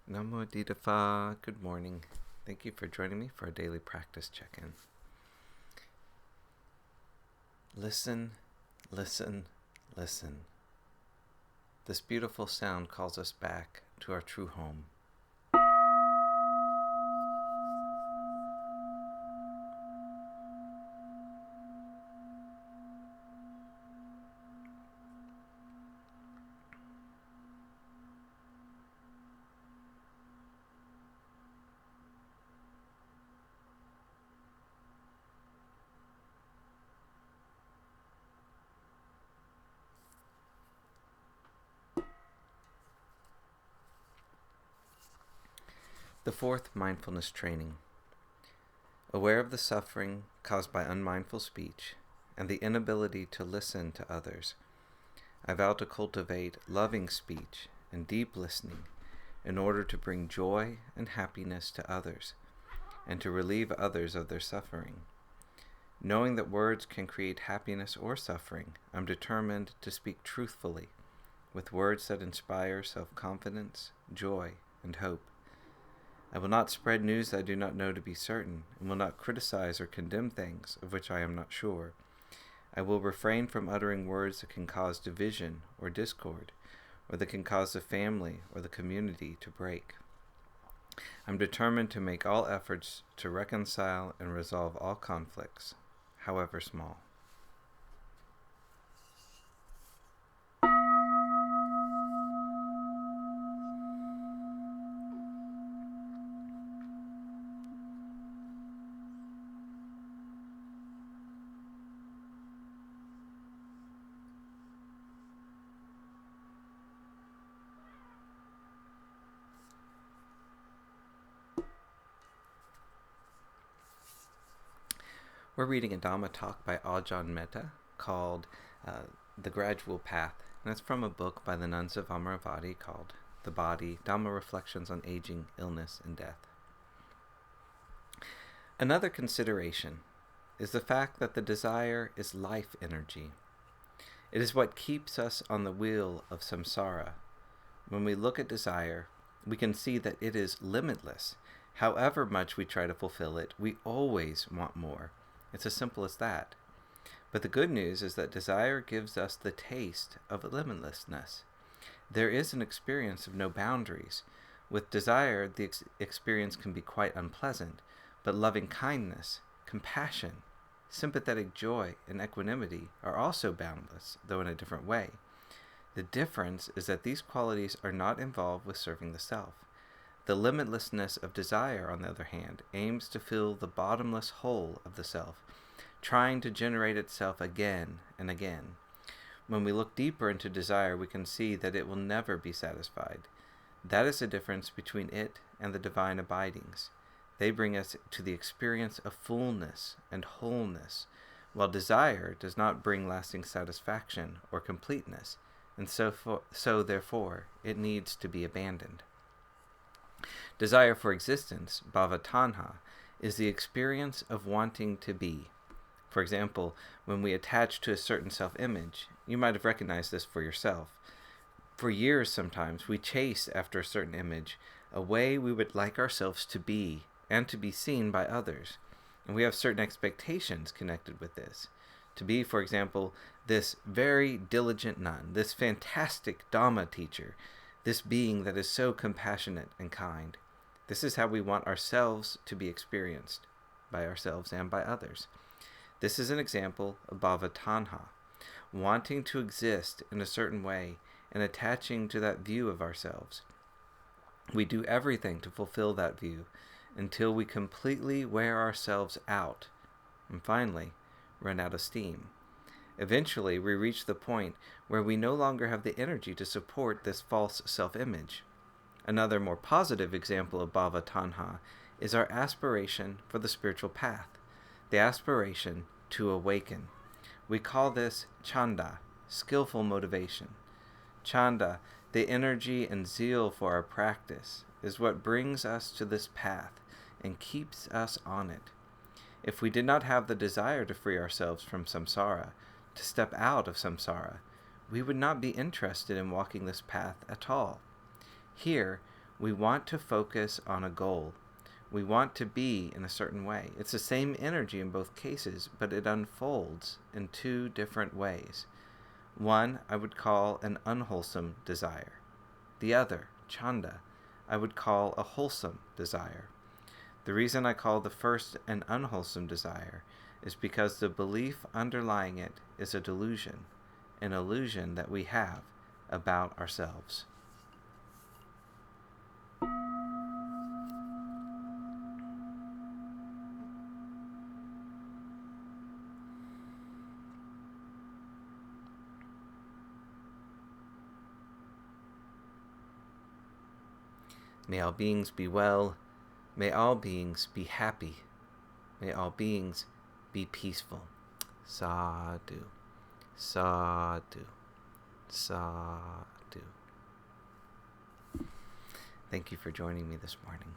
Namo Phat. Good morning. Thank you for joining me for a daily practice check-in. Listen, listen, listen. This beautiful sound calls us back to our true home. The fourth mindfulness training. Aware of the suffering caused by unmindful speech and the inability to listen to others, I vow to cultivate loving speech and deep listening in order to bring joy and happiness to others and to relieve others of their suffering. Knowing that words can create happiness or suffering, I'm determined to speak truthfully with words that inspire self-confidence, joy, and hope. I will not spread news that I do not know to be certain, and will not criticize or condemn things of which I am not sure. I will refrain from uttering words that can cause division or discord, or that can cause the family or the community to break. I'm determined to make all efforts to reconcile and resolve all conflicts, however small. We're reading a Dhamma talk by Ajahn Metta called The Gradual Path, and it's from a book by the nuns of Amaravati called The Body, Dhamma Reflections on Aging, Illness, and Death. Another consideration is the fact that the desire is life energy. It is what keeps us on the wheel of samsara. When we look at desire, we can see that it is limitless. However much we try to fulfill it, we always want more. It's as simple as that. But the good news is that desire gives us the taste of limitlessness. There is an experience of no boundaries. With desire, the experience can be quite unpleasant, but loving kindness, compassion, sympathetic joy, and equanimity are also boundless, though in a different way. The difference is that these qualities are not involved with serving the self. The limitlessness of desire, on the other hand, aims to fill the bottomless hole of the self, trying to generate itself again and again. When we look deeper into desire, we can see that it will never be satisfied. That is the difference between it and the divine abidings. They bring us to the experience of fullness and wholeness, while desire does not bring lasting satisfaction or completeness, and so therefore it needs to be abandoned. Desire for existence, bhava-tanha, is the experience of wanting to be. For example, when we attach to a certain self-image, you might have recognized this for yourself. For years sometimes, we chase after a certain image, a way we would like ourselves to be and to be seen by others. And we have certain expectations connected with this. To be, for example, this very diligent nun, this fantastic Dhamma teacher, this being that is so compassionate and kind. This is how we want ourselves to be experienced, by ourselves and by others. This is an example of bhava-tanha, wanting to exist in a certain way and attaching to that view of ourselves. We do everything to fulfill that view until we completely wear ourselves out and finally run out of steam. Eventually, we reach the point where we no longer have the energy to support this false self-image. Another more positive example of bhava-tanha is our aspiration for the spiritual path, the aspiration to awaken. We call this chanda, skillful motivation. Chanda, the energy and zeal for our practice, is what brings us to this path and keeps us on it. If we did not have the desire to free ourselves from samsara, to step out of samsara, we would not be interested in walking this path at all. Here, We want to focus on a goal. We want to be in a certain way. It's the same energy in both cases, but it unfolds in two different ways. One I would call an unwholesome desire. The other, chanda, I would call a wholesome desire. The reason I call the first an unwholesome desire is because the belief underlying it is a delusion, an illusion that we have about ourselves. May all beings be well. May all beings be happy. May all beings be peaceful. Sadhu, sadhu, sadhu. Thank you for joining me this morning.